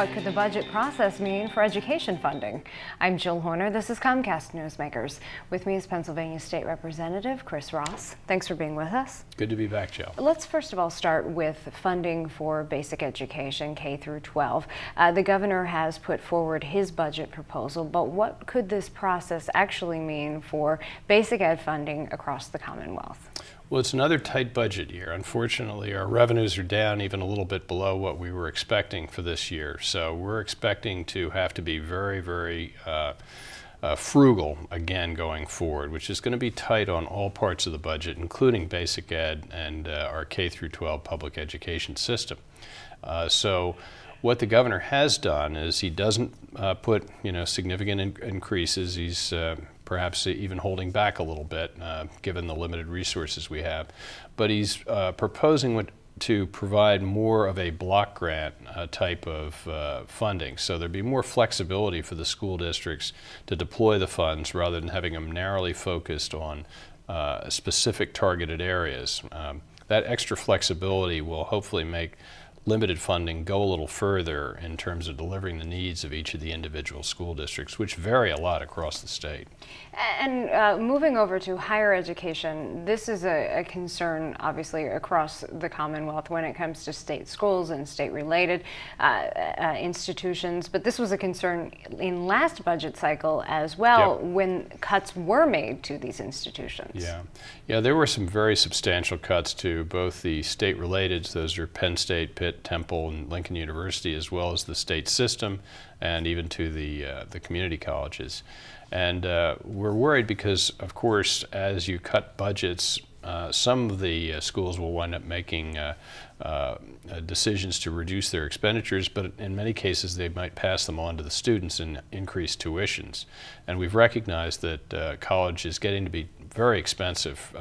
What could the budget process mean for education funding? I'm Jill Horner. This is Comcast Newsmakers. With me is Pennsylvania State Representative Chris Ross. Thanks for being with us. Good to be back, Jill. Let's first of all start with funding for basic education, K through 12. The governor has put forward his budget proposal, but what could this process actually mean for basic ed funding across the Commonwealth? Well, it's another tight budget year. Unfortunately, our revenues are down even a little bit below what we were expecting for this year. So we're expecting to have to be very frugal again going forward, which is going to be tight on all parts of the budget, including basic ed and our K through 12 public education system. So what the governor has done is he doesn't put significant increases. He's perhaps even holding back a little bit given the limited resources we have. But he's proposing to provide more of a block grant type of funding. So there'd be more flexibility for the school districts to deploy the funds rather than having them narrowly focused on specific targeted areas. That extra flexibility will hopefully make limited funding go a little further in terms of delivering the needs of each of the individual school districts, which vary a lot across the state. And moving over to higher education, this is a concern obviously across the Commonwealth when it comes to state schools and state-related institutions, but this was a concern in last budget cycle as well. Yep. When cuts were made to these institutions. Yeah, there were some very substantial cuts to both the state-related, those are Penn State, Pitt, Temple, and Lincoln University, as well as the state system, and even to the community colleges. And we're worried because, of course, as you cut budgets, some of the schools will wind up making decisions to reduce their expenditures, but in many cases they might pass them on to the students and increase tuitions. And we've recognized that college is getting to be very expensive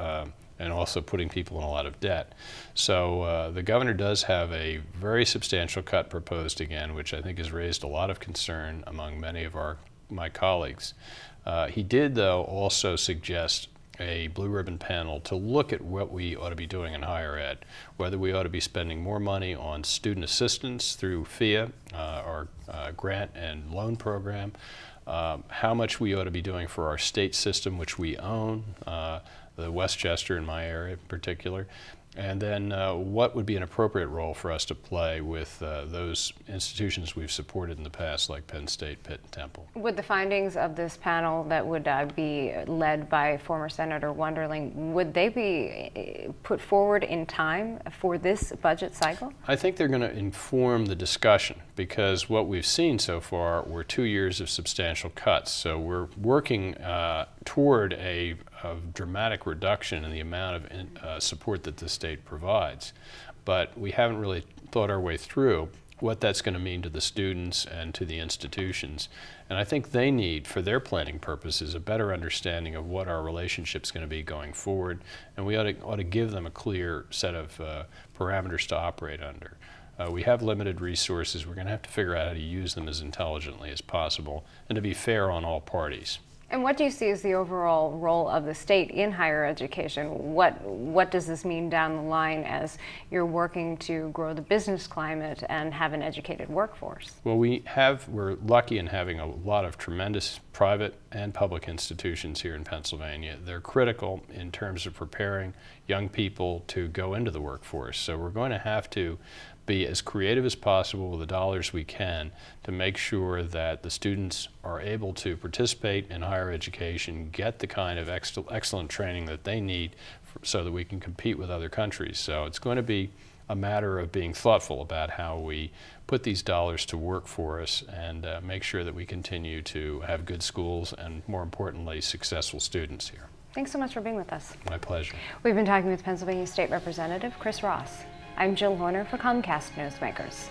and also putting people in a lot of debt. So the governor does have a very substantial cut proposed again, which I think has raised a lot of concern among many of my colleagues. He did, though, also suggest a blue ribbon panel to look at what we ought to be doing in higher ed, whether we ought to be spending more money on student assistance through FIA, our grant and loan program, how much we ought to be doing for our state system, which we own, the Westchester in my area in particular, and then what would be an appropriate role for us to play with those institutions we've supported in the past, like Penn State, Pitt, and Temple. Would the findings of this panel that would be led by former Senator Wunderling, would they be put forward in time for this budget cycle? I think they're going to inform the discussion, because what we've seen so far were 2 years of substantial cuts. So we're working toward a dramatic reduction in the amount of support that the state provides. But we haven't really thought our way through what that's going to mean to the students and to the institutions. And I think they need, for their planning purposes, a better understanding of what our relationship's going to be going forward. And we ought to give them a clear set of parameters to operate under. We have limited resources. We're going to have to figure out how to use them as intelligently as possible and to be fair on all parties. And what do you see as the overall role of the state in higher education? What does this mean down the line as you're working to grow the business climate and have an educated workforce? Well, we're lucky in having a lot of tremendous private and public institutions here in Pennsylvania. They're critical in terms of preparing young people to go into the workforce. So we're going to have to be as creative as possible with the dollars we can to make sure that the students are able to participate in higher education, get the kind of excellent training that they need so that we can compete with other countries. So it's going to be a matter of being thoughtful about how we put these dollars to work for us and make sure that we continue to have good schools and, more importantly, successful students here. Thanks so much for being with us. My pleasure. We've been talking with Pennsylvania State Representative Chris Ross. I'm Jill Horner for Comcast Newsmakers.